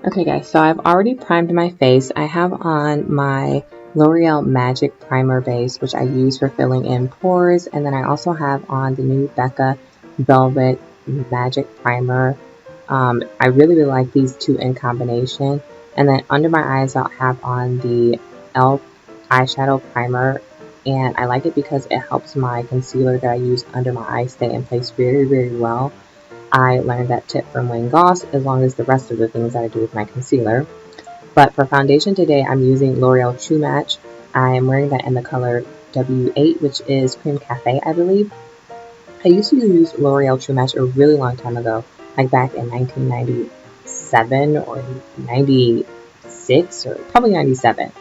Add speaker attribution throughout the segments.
Speaker 1: Okay guys, so I've already primed my face. I have on my L'Oreal Magic Primer Base, which I use for filling in pores, and then I also have on the new Becca Velvet Magic Primer. I really like these two in combination. And then under my eyes I'll have on the e.l.f. eyeshadow primer, and I like it because it helps my concealer that I use under my eyes stay in place very well. I learned that tip from Wayne Goss, as long as the rest of the things that I do with my concealer. But for foundation today, I'm using L'Oreal True Match. I'm wearing that in the color W8, which is Creme Cafe, I believe. I used to use L'Oreal True Match a really long time ago, like back in 1997 or 96 or probably 97.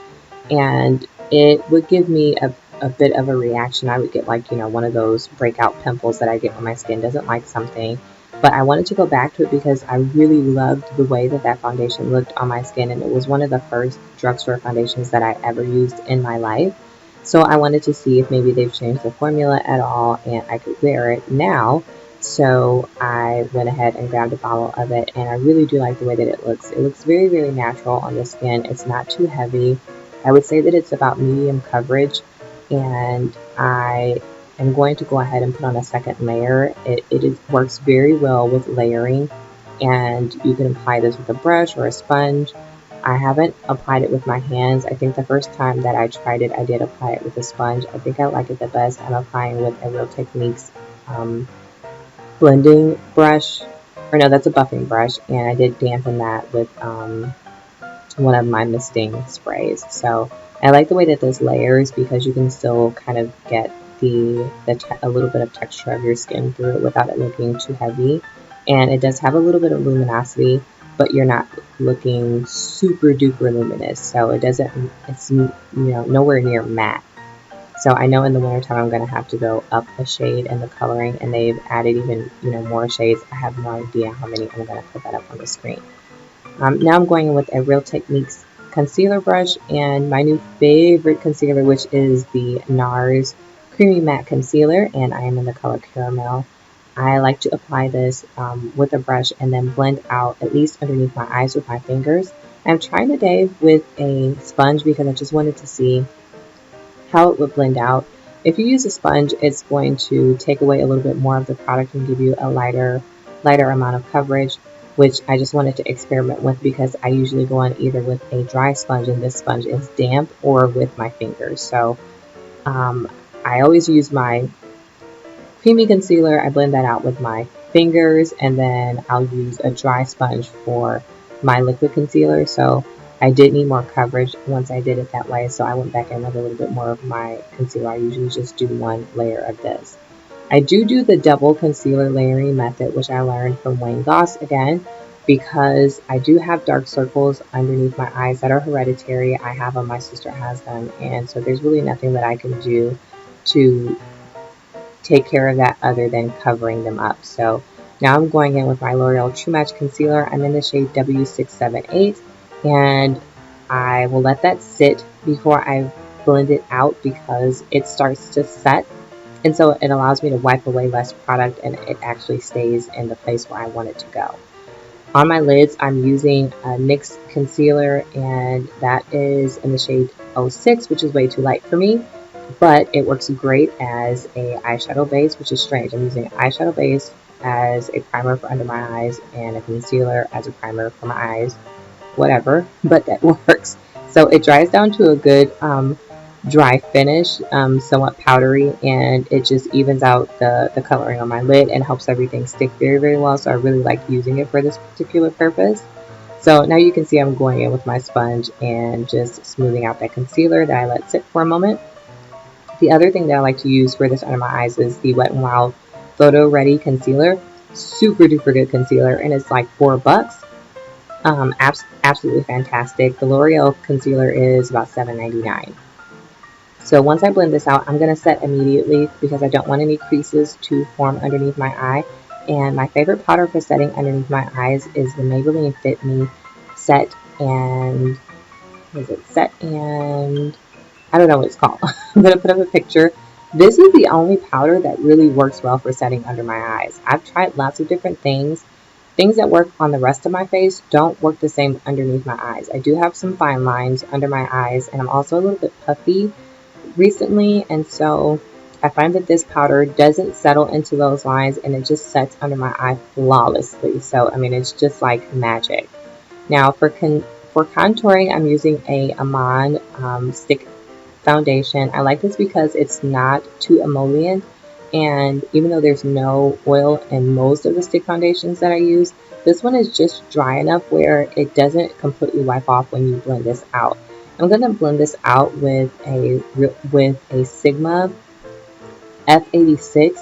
Speaker 1: And it would give me a bit of a reaction. I would get like, one of those breakout pimples that I get when my skin doesn't like something. But I wanted to go back to it because I really loved the way that foundation looked on my skin, and it was one of the first drugstore foundations that I ever used in my life. So I wanted to see if maybe they've changed the formula at all and I could wear it now. So I went ahead and grabbed a bottle of it, and I really do like the way that it looks. It looks very natural on the skin. It's not too heavy. I would say that it's about medium coverage, and I am going to go ahead and put on a second layer. It works very well with layering, and you can apply this with a brush or a sponge. I haven't applied it with my hands. I think the first time that I tried it, I did apply it with a sponge. I think I like it the best. I'm applying with a Real Techniques blending brush, or no, that's a buffing brush, and I did dampen that with one of my misting sprays. So I like the way that this layers because you can still kind of get a little bit of texture of your skin through it without it looking too heavy. And it does have a little bit of luminosity, but you're not looking super duper luminous. So it's nowhere near matte. So I know in the wintertime I'm going to have to go up a shade in the coloring, and they've added even more shades. I have no idea how many. I'm going to put that up on the screen. Now I'm going in with a Real Techniques concealer brush and my new favorite concealer, which is the Nars Creamy Matte Concealer, and I am in the color Caramel. I like to apply this with a brush and then blend out at least underneath my eyes with my fingers. I'm trying today with a sponge because I just wanted to see how it would blend out. If you use a sponge, it's going to take away a little bit more of the product and give you a lighter amount of coverage, which I just wanted to experiment with because I usually go on either with a dry sponge, and this sponge is damp, or with my fingers. So I always use my creamy concealer. I blend that out with my fingers, and then I'll use a dry sponge for my liquid concealer. So I did need more coverage once I did it that way, so I went back in with a little bit more of my concealer. I usually just do one layer of this. I do the double concealer layering method, which I learned from Wayne Goss again, because I do have dark circles underneath my eyes that are hereditary. I have them, my sister has them, and so there's really nothing that I can do to take care of that other than covering them up. So now I'm going in with my L'Oreal True Match Concealer. I'm in the shade W678, and I will let that sit before I blend it out because it starts to set. And so it allows me to wipe away less product, and it actually stays in the place where I want it to go. On my lids, I'm using a NYX concealer, and that is in the shade 06, which is way too light for me. But it works great as a eyeshadow base, which is strange. I'm using an eyeshadow base as a primer for under my eyes and a concealer as a primer for my eyes. Whatever, but that works. So it dries down to a good dry finish, somewhat powdery, and it just evens out the coloring on my lid and helps everything stick very well. So I really like using it for this particular purpose. So now you can see I'm going in with my sponge and just smoothing out that concealer that I let sit for a moment. The other thing that I like to use for this under my eyes is the Wet n Wild Photo Ready Concealer. Super duper good concealer, and it's like $4. Absolutely fantastic. The L'Oreal concealer is about $7.99. So once I blend this out, I'm going to set immediately because I don't want any creases to form underneath my eye. And my favorite powder for setting underneath my eyes is the Maybelline Fit Me Set and I don't know what it's called. I'm going to put up a picture. This is the only powder that really works well for setting under my eyes. I've tried lots of different things, things that work on the rest of my face don't work the same underneath my eyes. I do have some fine lines under my eyes, and I'm also a little bit puffy recently, and so I find that this powder doesn't settle into those lines, and it just sets under my eye flawlessly. So I mean, it's just like magic. Now for contouring, I'm using a Amon stick foundation. I like this because it's not too emollient, and even though there's no oil in most of the stick foundations that I use, this one is just dry enough where it doesn't completely wipe off when you blend this out. I'm going to blend this out with a Sigma F86,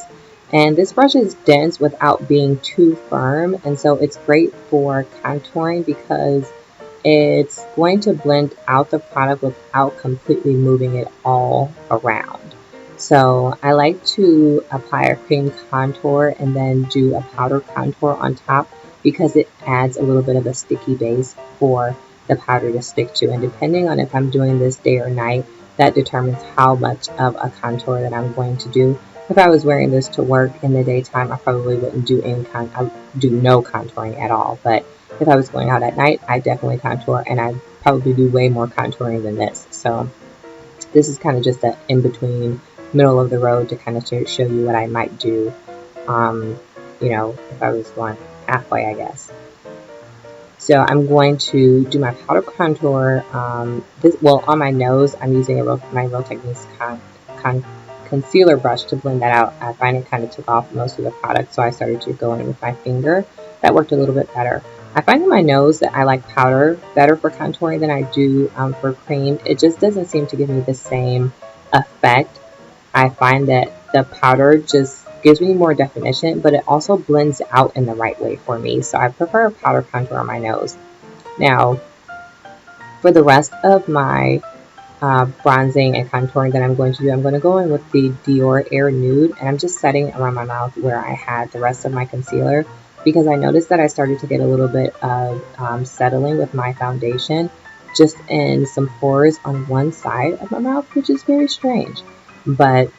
Speaker 1: and this brush is dense without being too firm, and so it's great for contouring because it's going to blend out the product without completely moving it all around. So I like to apply a cream contour and then do a powder contour on top because it adds a little bit of a sticky base for the powder to stick to. And depending on if I'm doing this day or night, that determines how much of a contour that I'm going to do. If I was wearing this to work in the daytime, I probably wouldn't do no contouring at all. But if I was going out at night, I definitely contour, and I probably do way more contouring than this. So this is kind of just an in-between, middle of the road to kind of show you what I might do, you know, if I was going halfway, I guess. So I'm going to do my powder contour. On my nose, I'm using my Real Techniques concealer brush to blend that out. I find it kind of took off most of the product, so I started to go in with my finger. That worked a little bit better. I find in my nose that I like powder better for contouring than I do for cream. It just doesn't seem to give me the same effect. I find that the powder just gives me more definition, but it also blends out in the right way for me. So I prefer a powder contour on my nose. Now, for the rest of my bronzing and contouring that I'm going to do, I'm going to go in with the Dior Air Nude, and I'm just setting around my mouth where I had the rest of my concealer, because I noticed that I started to get a little bit of settling with my foundation just in some pores on one side of my mouth, which is very strange. But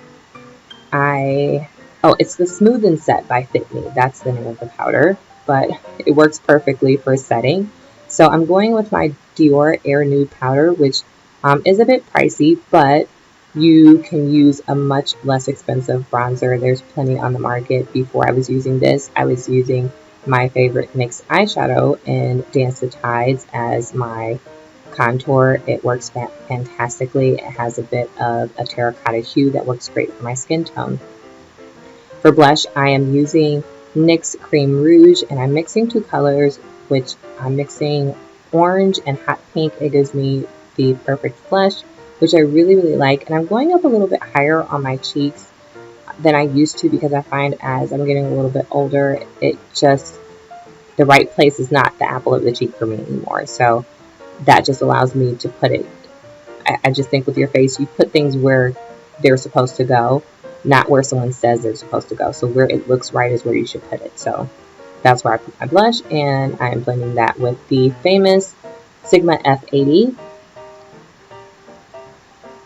Speaker 1: it's the Smooth and Set by Fit Me. That's the name of the powder, but it works perfectly for setting. So I'm going with my Dior Air Nude powder, which is a bit pricey, but you can use a much less expensive bronzer. There's plenty on the market. Before I was using this, I was using my favorite NYX eyeshadow in Dance the Tides as my contour. It works fantastically. It has a bit of a terracotta hue that works great for my skin tone. For blush, I am using NYX Creme Rouge, and I'm mixing two colors, which I'm mixing orange and hot pink. It gives me the perfect blush, which I really, really like. And I'm going up a little bit higher on my cheeks than I used to, because I find as I'm getting a little bit older, the right place is not the apple of the cheek for me anymore. So that just allows me to put it, I just think with your face, you put things where they're supposed to go, not where someone says they're supposed to go. So where it looks right is where you should put it. So that's where I put my blush, and I am blending that with the famous Sigma F80.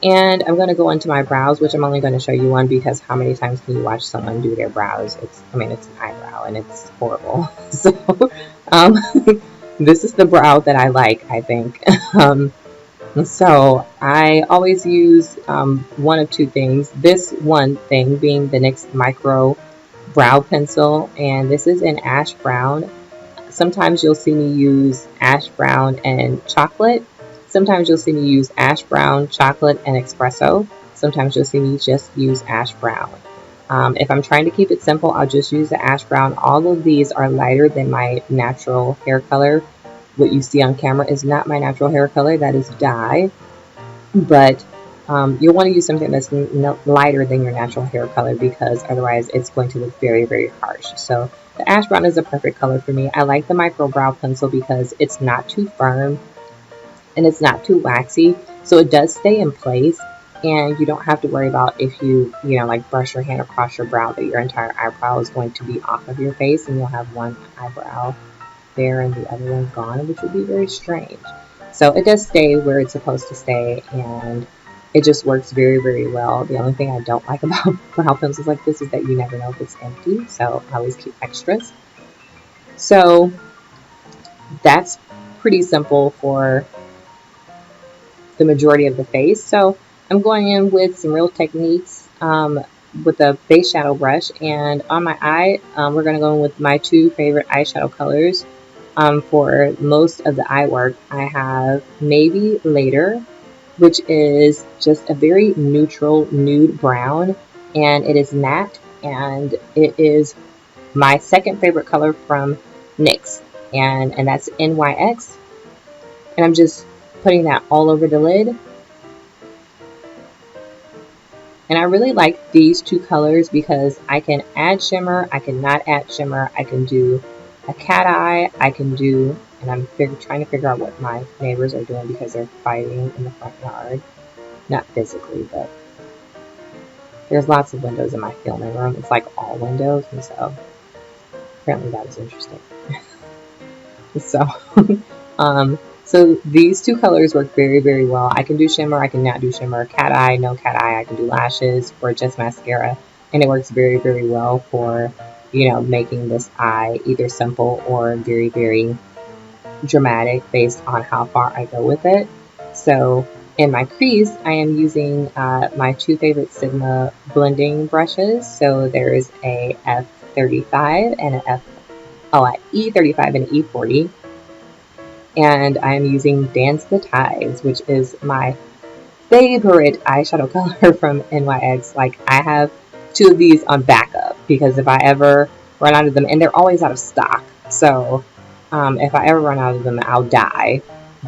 Speaker 1: And I'm going to go into my brows, which I'm only going to show you one, because how many times can you watch someone do their brows? It's an eyebrow, and it's horrible. So this is the brow that I like, I think. So I always use one of two things. This one thing being the NYX Micro Brow Pencil, and this is in ash brown. Sometimes you'll see me use ash brown and chocolate. Sometimes you'll see me use ash brown, chocolate, and espresso. Sometimes you'll see me just use ash brown. If I'm trying to keep it simple, I'll just use the ash brown. All of these are lighter than my natural hair color. What you see on camera is not my natural hair color. That is dye. But you'll want to use something that's lighter than your natural hair color, because otherwise it's going to look very, very harsh. So the ash brown is the perfect color for me. I like the Micro Brow Pencil because it's not too firm and it's not too waxy, so it does stay in place, and you don't have to worry about if you like brush your hand across your brow that your entire eyebrow is going to be off of your face and you'll have one eyebrow there and the other one gone, which would be very strange. So it does stay where it's supposed to stay, and it just works very, very well. The only thing I don't like about brow pencils like this is that you never know if it's empty, so I always keep extras. So that's pretty simple for the majority of the face. So I'm going in with some Real Techniques with a base shadow brush, and on my eye, we're going to go in with my two favorite eyeshadow colors. For most of the eye work, I have Maybe Later, which is just a very neutral nude brown, and it is matte, and it is my second favorite color from NYX, and that's NYX, and I'm just putting that all over the lid. And I really like these two colors because I can add shimmer, I can not add shimmer, I can do a cat eye, I can do, and I'm trying to figure out what my neighbors are doing because they're fighting in the front yard. Not physically, but there's lots of windows in my filming room. It's like all windows, and so apparently that was interesting. So these two colors work very, very well. I can do shimmer, I can not do shimmer, cat eye, no cat eye, I can do lashes or just mascara, and it works very, very well for, you know, making this eye either simple or very, very dramatic based on how far I go with it. So in my crease, I am using my two favorite Sigma blending brushes. So there is a F35 and an E35 and an E40. And I'm using Dance the Tides, which is my favorite eyeshadow color from NYX. Like, I have two of these on backup because if I ever run out of them, and they're always out of stock, so if I ever run out of them, I'll die.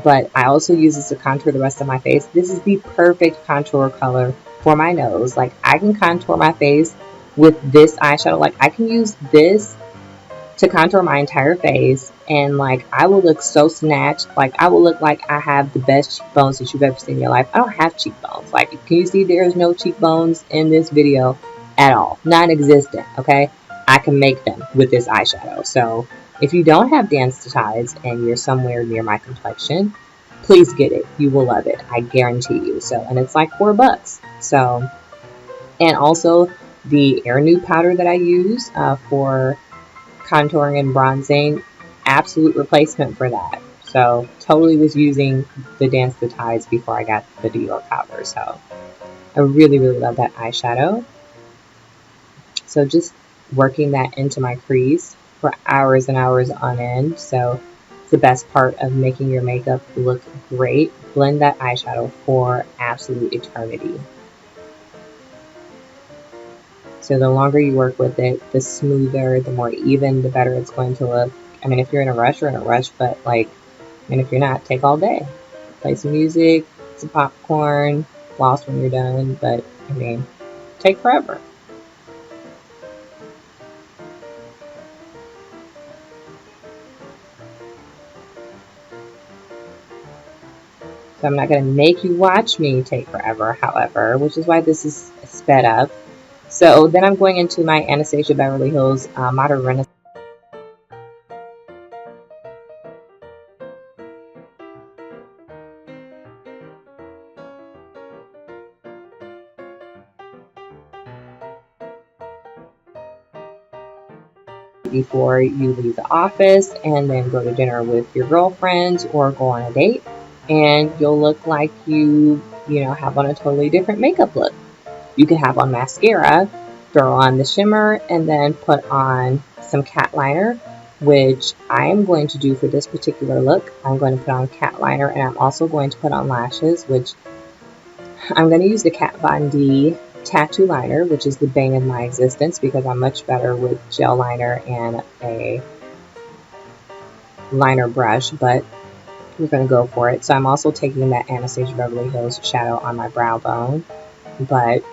Speaker 1: But I also use this to contour the rest of my face. This is the perfect contour color for my nose. Like, I can contour my face with this eyeshadow. Like, I can use this to contour my entire face, and like, I will look so snatched. Like, I will look like I have the best cheekbones that you've ever seen in your life. I don't have cheekbones. Like, can you see there's no cheekbones in this video at all? Non-existent, okay? I can make them with this eyeshadow. So if you don't have Dance to Tides and you're somewhere near my complexion, please get it. You will love it. I guarantee you. So, and it's like $4. So, and also the Air Nude powder that I use for contouring and bronzing, absolute replacement for that. So totally was using the Dance the Tides before I got the Dior powder. So I really, really love that eyeshadow. So just working that into my crease for hours and hours on end. So it's the best part of making your makeup look great. Blend that eyeshadow for absolute eternity. So the longer you work with it, the smoother, the more even, the better it's going to look. I mean, if you're in a rush, you're in a rush, but like, and if you're not, take all day. Play some music, some popcorn, floss when you're done, but I mean, take forever. So I'm not going to make you watch me take forever, however, which is why this is sped up. So then I'm going into my Anastasia Beverly Hills Modern Renaissance. Before you leave the office and then go to dinner with your girlfriends or go on a date, and you'll look like you have on a totally different makeup look. You can have on mascara, throw on the shimmer, and then put on some cat liner, which I am going to do for this particular look. I'm going to put on cat liner, and I'm also going to put on lashes, which I'm going to use the Kat Von D tattoo liner, which is the bane of my existence because I'm much better with gel liner and a liner brush, but we're going to go for it. So I'm also taking that Anastasia Beverly Hills shadow on my brow bone, but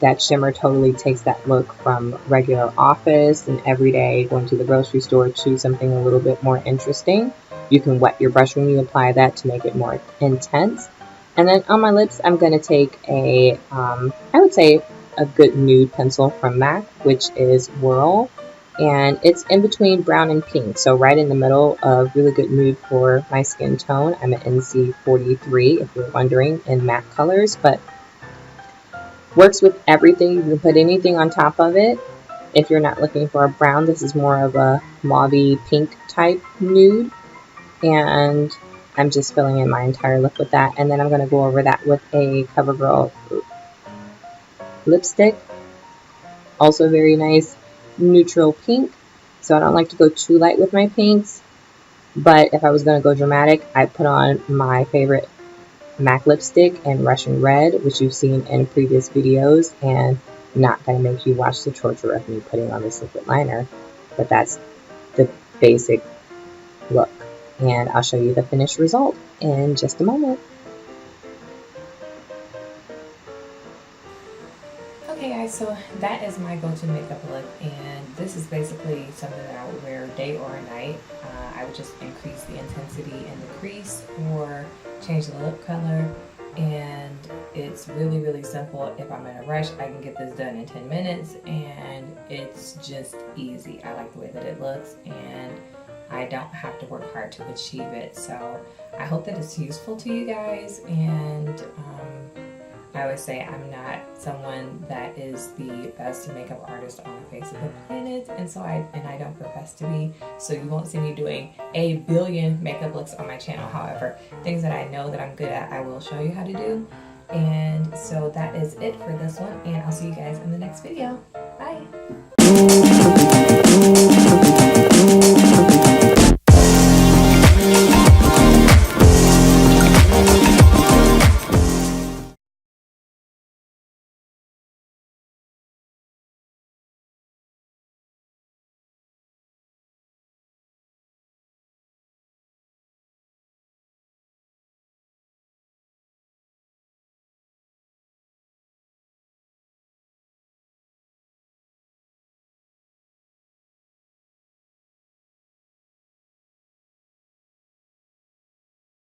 Speaker 1: that shimmer totally takes that look from regular office and everyday going to the grocery store to something a little bit more interesting. You can wet your brush when you apply that to make it more intense. And then on my lips, I'm going to take a, I would say a good nude pencil from MAC, which is Whirl. And it's in between brown and pink, so right in the middle of really good nude for my skin tone. I'm an NC43, if you're wondering, in matte colors, but works with everything. You can put anything on top of it, If you're not looking for a brown, this is more of a mauve pink type nude. And I'm just filling in my entire lip with that. And then I'm going to go over that with a CoverGirl lipstick. Also very nice neutral pink. So I don't like to go too light with my paints. But if I was going to go dramatic, I put on my favorite MAC lipstick in Russian Red, which you've seen in previous videos. And I'm not going to make you watch the torture of me putting on this liquid liner. But that's the basic look. And I'll show you the finished result in just a moment.
Speaker 2: Okay guys, so that is my go-to makeup look, and this is basically something that I would wear day or night. I would just increase the intensity in the crease or change the lip color, and it's really simple. If I'm in a rush, I can get this done in 10 minutes, and it's just easy. I like the way that it looks, and I don't have to work hard to achieve it. So I hope that it's useful to you guys, and I always say I'm not someone that is the best makeup artist on the face of the planet, and so I don't profess to be, so you won't see me doing a billion makeup looks on my channel. However, things that I know that I'm good at, I will show you how to do. And so that is it for this one, and I'll see you guys in the next video. Bye!